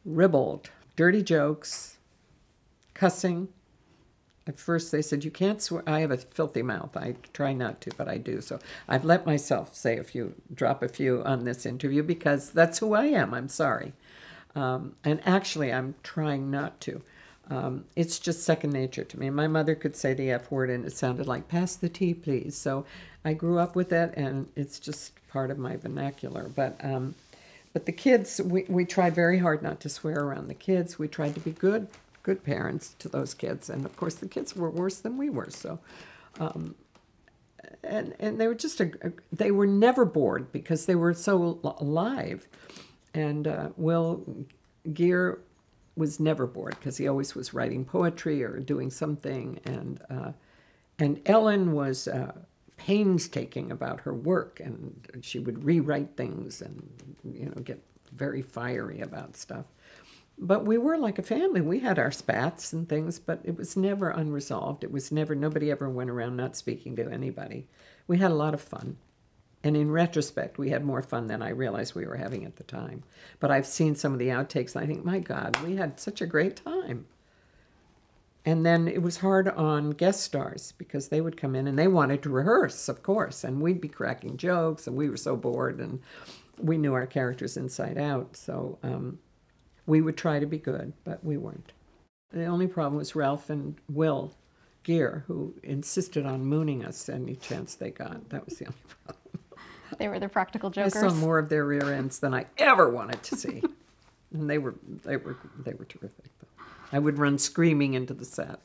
ribald, dirty jokes, cussing. At first they said, you can't swear. I have a filthy mouth. I try not to, but I do. So I've let myself say drop a few on this interview because that's who I am. I'm sorry. And actually, I'm trying not to. It's just second nature to me. My mother could say the F word and it sounded like, pass the tea, please. So I grew up with it and it's just part of my vernacular. But the kids, we tried very hard not to swear around the kids. We tried to be good parents to those kids. And of course, the kids were worse than we were. So, and they were just, they were never bored because they were so alive. And Will Gear was never bored because he always was writing poetry or doing something. And Ellen was painstaking about her work, and she would rewrite things and get very fiery about stuff. But we were like a family. We had our spats and things, but it was never unresolved. It was never, nobody ever went around not speaking to anybody. We had a lot of fun. And in retrospect, we had more fun than I realized we were having at the time. But I've seen some of the outtakes, and I think, my God, we had such a great time. And then it was hard on guest stars because they would come in and they wanted to rehearse, of course. And we'd be cracking jokes, and we were so bored, and we knew our characters inside out. So we would try to be good, but we weren't. The only problem was Ralph and Will Gear, who insisted on mooning us any chance they got. That was the only problem. They were the practical jokers. I saw more of their rear ends than I ever wanted to see. And they were terrific, though. I would run screaming into the set.